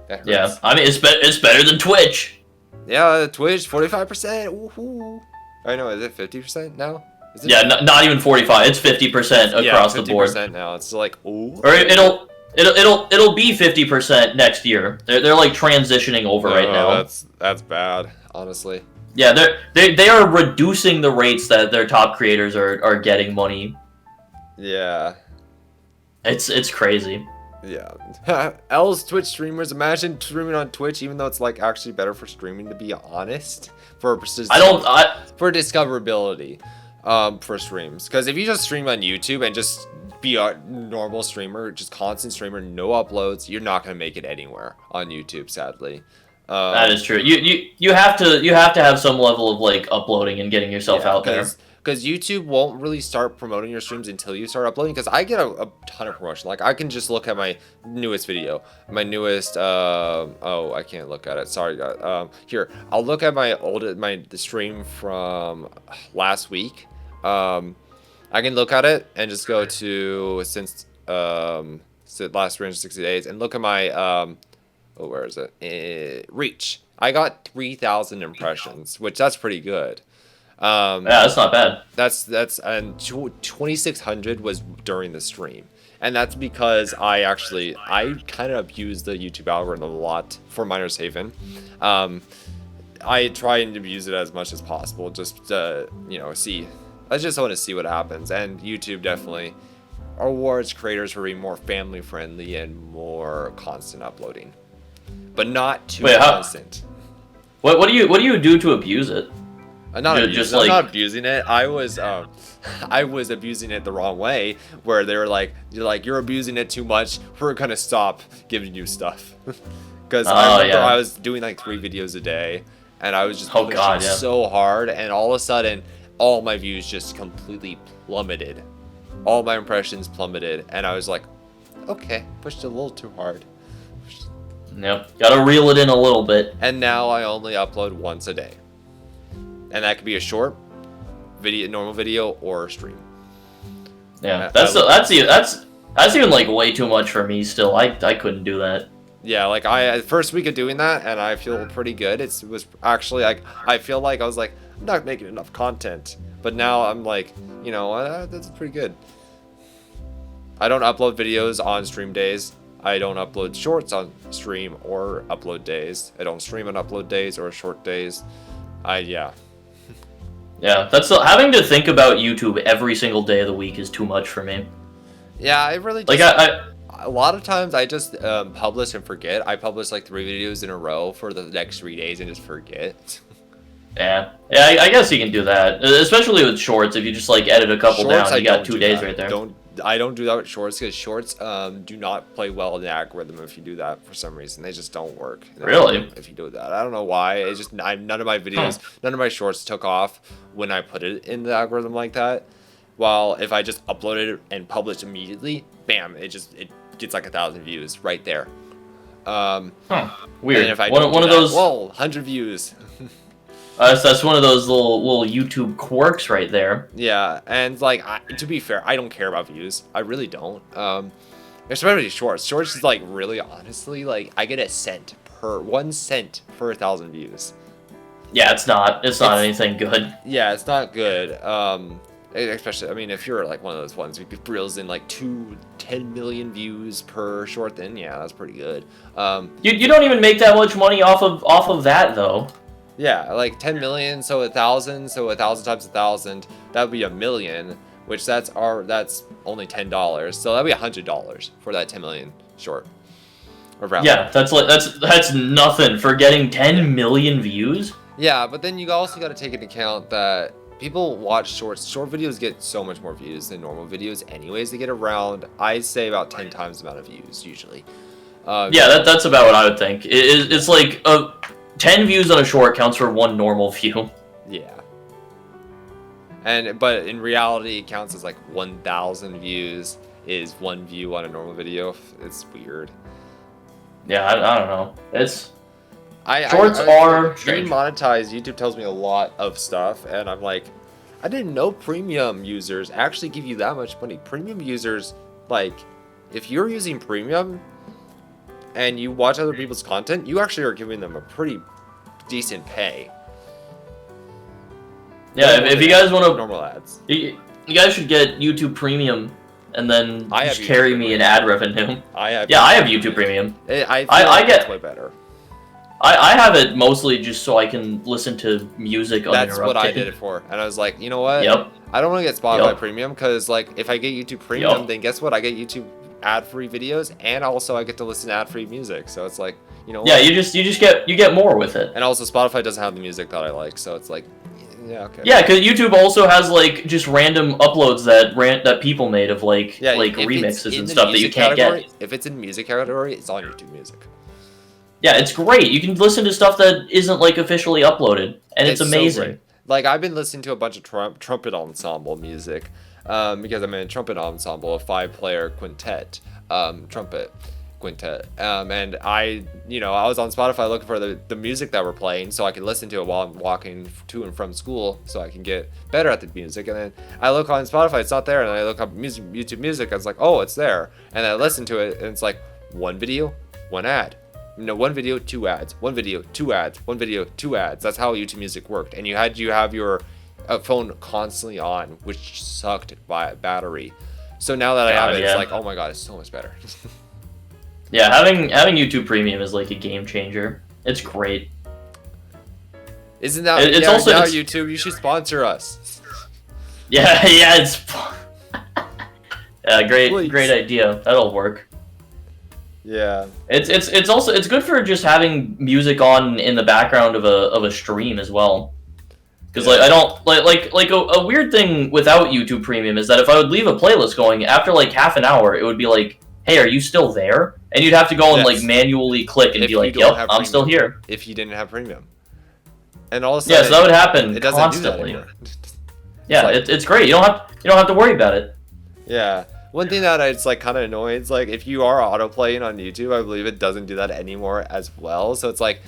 That hurts. Yeah, I mean it's better than Twitch. Yeah, Twitch 45%. Woohoo. I know, is it 50% now? Is it not even 45. It's 50% across the board. 50% now. It's like, ooh. Or it'll be 50% next year. They're like transitioning over right now. That's bad, honestly. Yeah, they are reducing the rates that their top creators are getting money. Yeah. It's crazy. Yeah. L's Twitch streamers, imagine streaming on Twitch, even though it's like actually better for streaming, to be honest. For discoverability. For streams. Because if you just stream on YouTube and just be a normal streamer, just constant streamer, no uploads, you're not gonna make it anywhere on YouTube, sadly. That is true. You have to have some level of like uploading and getting yourself out there. Because YouTube won't really start promoting your streams until you start uploading. Because I get a ton of promotion. Like I can just look at my newest video, my newest. Oh, I can't look at it. Sorry, guys. Here, I'll look at the stream from last week. I can look at it and just go to since last 360 days and look at my where is it? Reach. I got 3,000 impressions, which that's pretty good. Yeah, that's not bad. That's and 2,600 was during the stream, and that's because I kind of abuse the YouTube algorithm a lot for Miners Haven. I try and abuse it as much as possible, just to see. I just want to see what happens, and YouTube definitely rewards creators for being more family friendly and more constant uploading, but not too constant. What do you do to abuse it? I'm not abusing it. I was abusing it the wrong way, where they were like, you're abusing it too much. We're gonna stop giving you stuff. Because I remember I was doing like 3 videos a day, and I was just pushing so hard, and all of a sudden, all my views just completely plummeted. All my impressions plummeted, and I was like, okay, pushed it a little too hard. Yep, gotta reel it in a little bit. And now I only upload once a day. And that could be a short video, normal video, or a stream. Yeah, that's even like way too much for me still. I couldn't do that. Yeah, like the first week of doing that, and I feel pretty good. It was actually like, I feel like I was like, I'm not making enough content. But now I'm like, that's pretty good. I don't upload videos on stream days. I don't upload shorts on stream or upload days. I don't stream on upload days or short days. Yeah, that's having to think about YouTube every single day of the week is too much for me. Yeah, I really just, like a lot of times I just publish and forget. I publish like 3 videos in a row for the next 3 days and just forget. Yeah, I guess you can do that, especially with shorts. If you just like edit a couple Shorts, down, you got 2 days right there. I don't do that with shorts because shorts do not play well in the algorithm if you do that for some reason. They just don't work. Really? If you do that, I don't know why. It's just none of my videos, none of my shorts took off when I put it in the algorithm like that. While if I just uploaded it and published immediately, bam, it gets like 1,000 views right there. Weird. And if I one of those. whoa, 100 views. That's one of those little YouTube quirks right there. Yeah, and like to be fair, I don't care about views. I really don't. Especially shorts. Shorts is like really honestly like I get 1 cent per 1,000 views. Yeah, it's not anything good. Yeah, it's not good. Especially, I mean, if you're like one of those ones who reels in like 10 million views per short, then yeah, that's pretty good. You don't even make that much money off of that though. Yeah, like 10 million, so 1,000, so 1,000 times 1,000, that would be $1 million, which that's only $10, so that'd be $100 for that 10 million short. Yeah, that's nothing for getting 10 million views. Yeah, but then you also got to take into account that people watch shorts. Short videos get so much more views than normal videos anyways. They get around, I'd say, about 10 times the amount of views usually. Yeah, that's about what I would think. It's like 10 views on a short counts for 1 normal view. Yeah. But in reality, it counts as like 1,000 views is 1 view on a normal video. It's weird. Yeah, I don't know. Shorts are being monetized. YouTube tells me a lot of stuff, and I'm like, I didn't know premium users actually give you that much money. Premium users, like, if you're using premium and you watch other people's content, you actually are giving them a pretty decent pay. Yeah, if you guys want to normal ads, you guys should get YouTube Premium and then just carry me in ad revenue. I have YouTube Premium. I get way better. I have it mostly just so I can listen to music uninterrupted. That's what I did it for, and I was like, you know what? Yep. I don't want to get Spotify Premium because, like, if I get YouTube Premium, then guess what? I get YouTube ad-free videos, and also I get to listen to ad-free music. So it's like, you know. Yeah, you get more with it. And also, Spotify doesn't have the music that I like, so it's like, yeah, okay. Yeah, because YouTube also has like just random uploads that people made of like remixes and stuff that you can't get. If it's in music category, it's on YouTube Music. Yeah, it's great. You can listen to stuff that isn't like officially uploaded, and it's amazing. So like I've been listening to a bunch of trumpet ensemble music, because I'm in a trumpet ensemble, a 5-player quintet, trumpet quintet, and I was on Spotify looking for the music that we're playing so I can listen to it while I'm walking to and from school so I can get better at the music. And then I look on Spotify, it's not there, and I look up YouTube Music, I was like, oh, it's there, and I listen to it, and it's like 1 video, 1 ad. 1 video, 2 ads. 1 video, 2 ads. 1 video, 2 ads. That's how YouTube Music worked. And you have your phone constantly on, which sucked by battery. So now that I have it, it's like, oh my god, it's so much better. Yeah, having YouTube Premium is like a game changer. It's great. Isn't that? It's also now YouTube. You should sponsor us. Yeah, it's. Yeah, great idea. That'll work. Yeah. It's also good for just having music on in the background of a stream as well. Because like I don't like a weird thing without YouTube Premium is that if I would leave a playlist going after like half an hour, it would be like, hey, are you still there? And you'd have to go and like manually click and be like, yep, I'm still here. If you didn't have premium. And all of a sudden, so that would happen it doesn't constantly. Do that anymore. Yeah, it's great. You don't have to worry about it. Yeah. One thing that it's like kind of annoying is like if you are autoplaying on YouTube, I believe it doesn't do that anymore as well. So it's like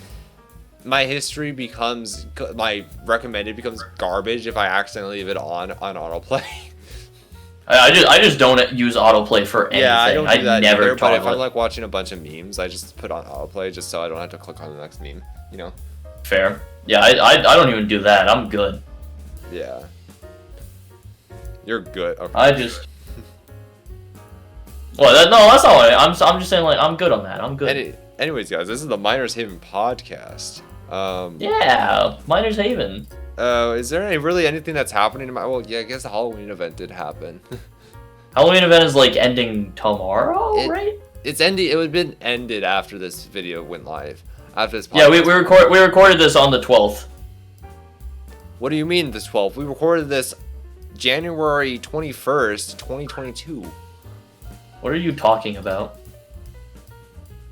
my history becomes my recommended becomes garbage if I accidentally leave it on autoplay. I just don't use autoplay for anything. Yeah, I don't do that never. But if I'm like watching a bunch of memes, I just put on autoplay just so I don't have to click on the next meme. You know. Fair. Yeah, I don't even do that. I'm good. Yeah. You're good. Okay. I just. Well, that's not what I'm just saying. Like, I'm good on that. I'm good. Anyways, guys, this is the Miners Haven podcast. Yeah, Miners Haven. Is there anything that's happening? Well, yeah, I guess the Halloween event did happen. Halloween event is like ending tomorrow, right? It's ending. It would have been ended after this video went live. After this podcast. Yeah, we recorded this on the 12th. What do you mean the 12th? We recorded this January 21st, 2022. What are you talking about?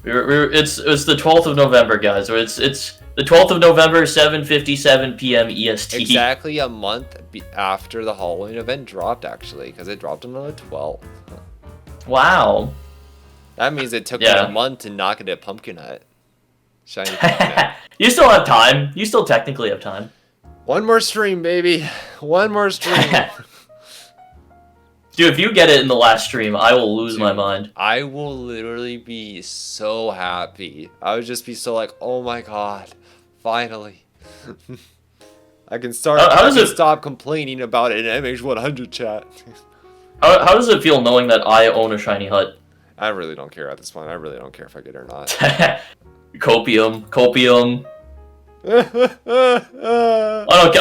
It's the 12th of November, guys. It's the 12th of November, 7:57 p.m. EST. Exactly a month after the Halloween event dropped, actually, because it dropped on the 12th. Wow. That means it took me a month to not get a pumpkin hut. Shiny pumpkin hut. You still have time. You still technically have time. One more stream, baby. One more stream. Dude, if you get it in the last stream, I will lose my mind. I will literally be so happy. I would just be so like, oh my god, finally. I can stop complaining about it in MH100 chat. How does it feel knowing that I own a shiny hut? I really don't care at this point. I really don't care if I get it or not. Copium. I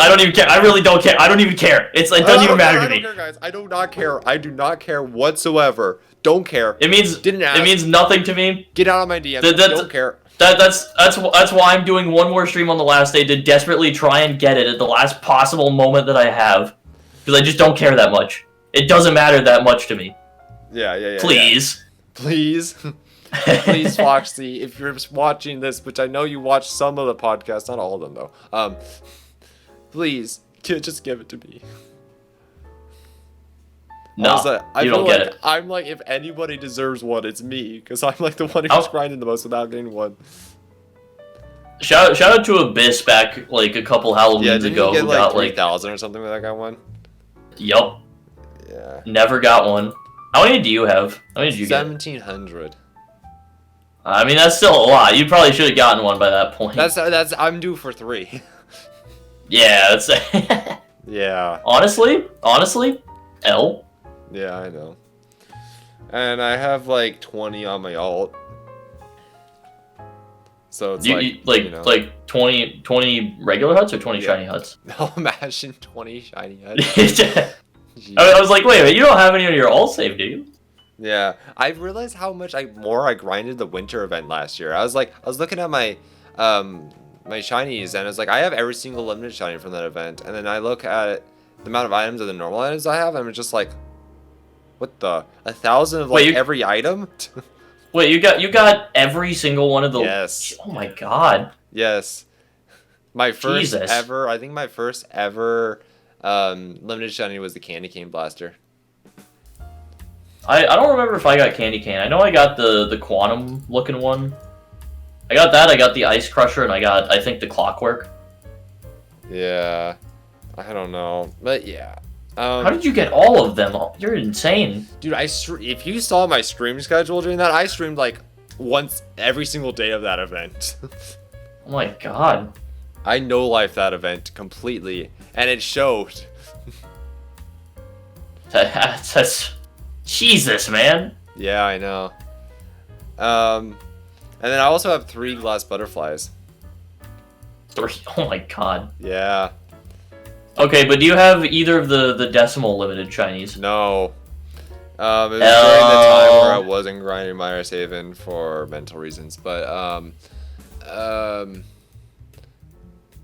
don't even care. I really don't care. I don't even care. It doesn't even matter to me. I don't care, guys. I do not care. I do not care whatsoever. Don't care. It means nothing to me. Get out of my DM. Don't care. That's why I'm doing one more stream on the last day to desperately try and get it at the last possible moment that I have, because I just don't care that much. It doesn't matter that much to me. Yeah. Please. Please. Please, Foxy, if you're watching this, which I know you watch some of the podcasts, not all of them though. Please, just give it to me. No, you don't get it. I'm like, if anybody deserves one, it's me, because I'm like the one who's grinding the most without getting one. Shout out to Abyss back like a couple Halloweens ago. Get, like 3,000 or something when that guy won? Yup. Yeah. Never got one. How many do you have? How many did you 1,700. I mean, that's still a lot. You probably should have gotten one by that point. I'm due for 3. Yeah, that's yeah. Honestly, L. Yeah, I know. And I have like 20 on my alt. So it's like 20 regular huts or 20 shiny huts? No, imagine 20 shiny huts. I was like, wait, you don't have any on your alt save, do you? Yeah, I realized how much more I grinded the winter event last year. I was looking at my my shinies, and I was like, I have every single limited shiny from that event. And then I look at the amount of items of the normal items I have, and I'm just like, what the 1,000 of every item? Wait, you got every single one of the? Yes. Oh my god. Yes. My first ever. I think my first ever limited shiny was the Candy Cane Blaster. I don't remember if I got Candy Cane. I know I got the Quantum looking one. I got that, I got the Ice Crusher, and I think the Clockwork. Yeah. I don't know. But yeah. How did you get all of them? You're insane. Dude, if you saw my stream schedule during that, I streamed like once every single day of that event. Oh my god. I no-life that event completely, and it showed. That's Jesus, man. Yeah, I know. And then I also have 3 glass butterflies. 3? Oh my god. Yeah. Okay, but do you have either of the decimal limited shinies? No. It was during the time where I wasn't grinding Miners Haven for mental reasons, but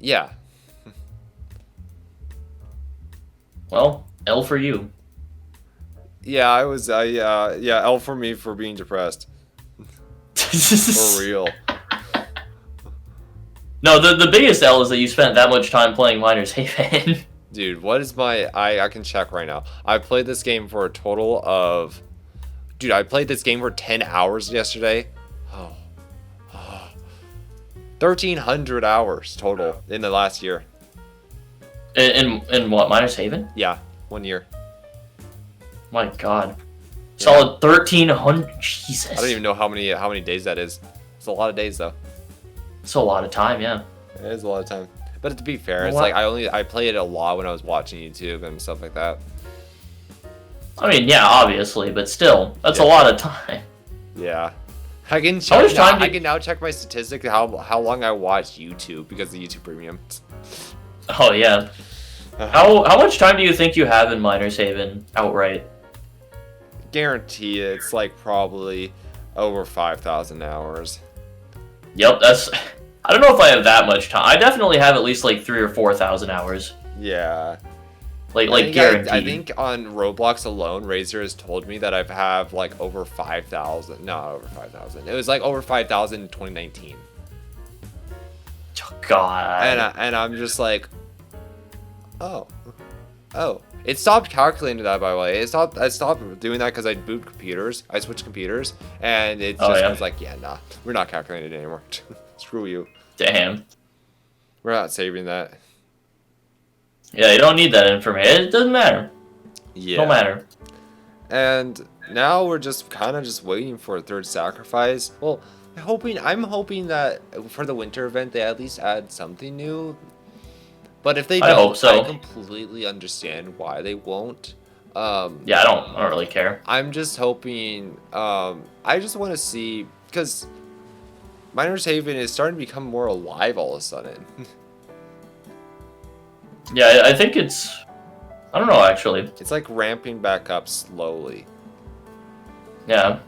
yeah. Well, L for you. Yeah, yeah, L for me for being depressed. For real. No, the biggest L is that you spent that much time playing Miners Haven. Dude, what is my... I can check right now. I played this game for a total of... Dude, I played this game for 10 hours yesterday. 1,300 hours total in the last year. In what, Miners Haven? Yeah, 1 year. My god. Solid 1,300. Jesus. I don't even know how many days that is. It's a lot of days, though. It's a lot of time, yeah. It is a lot of time. But to be fair, it's like I play it a lot when I was watching YouTube and stuff like that. I mean, yeah, obviously, but still, that's a lot of time. Yeah. I can check I can now check my statistics how long I watched YouTube because of YouTube Premium. Oh yeah. How much time do you think you have in Miners Haven outright? Guarantee it's like probably over 5,000 hours. Yep, that's... I don't know if I have that much time. I definitely have at least like 3,000 or 4,000 hours. Yeah. Like guaranteed. I think on Roblox alone, Razor has told me that I have like over 5,000. No, over 5,000. It was like over 5,000 in 2019. Oh, God. And I'm just like, oh. It stopped calculating that, by the way. I stopped doing that because I boot computers. I switched computers, and it just was like, yeah, nah, we're not calculating it anymore. Screw you. Damn. We're not saving that. Yeah, you don't need that information. It doesn't matter. Yeah. No matter. And now we're just kind of just waiting for a third sacrifice. Well, I'm hoping that for the winter event they at least add something new. But if they don't, I hope so. I completely understand why they won't. Yeah, I don't really care. I'm just hoping. I just want to see, because Miner's Haven is starting to become more alive all of a sudden. Yeah, I think it's. I don't know, actually. It's like ramping back up slowly. Yeah.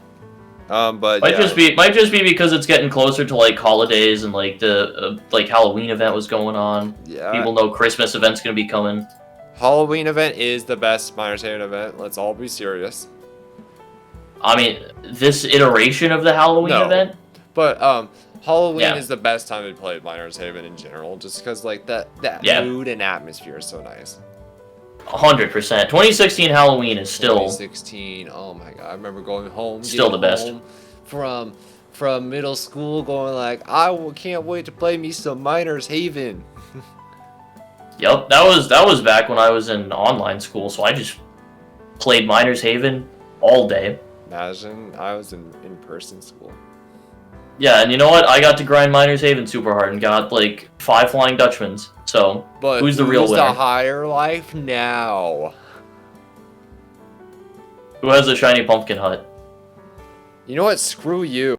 But might just be because it's getting closer to like holidays and like the like Halloween event was going on. Yeah. People know Christmas event's gonna be coming. Halloween event is the best Miner's Haven event. Let's all be serious. I mean, this iteration of the Halloween event. But Halloween is the best time to play Miner's Haven in general, just because like that mood and atmosphere is so nice. 100%. 2016 Halloween is still. 2016. Oh my god! I remember going home. Still the best. From middle school, going like, can't wait to play me some Miner's Haven. Yep, that was back when I was in online school, so I just played Miner's Haven all day. Imagine I was in person school. Yeah, and you know what? I got to grind Miner's Haven super hard and got like 5 Flying Dutchmans. So, but who's the real winner? Who's the higher life now? Who has a shiny pumpkin hut? You know what? Screw you.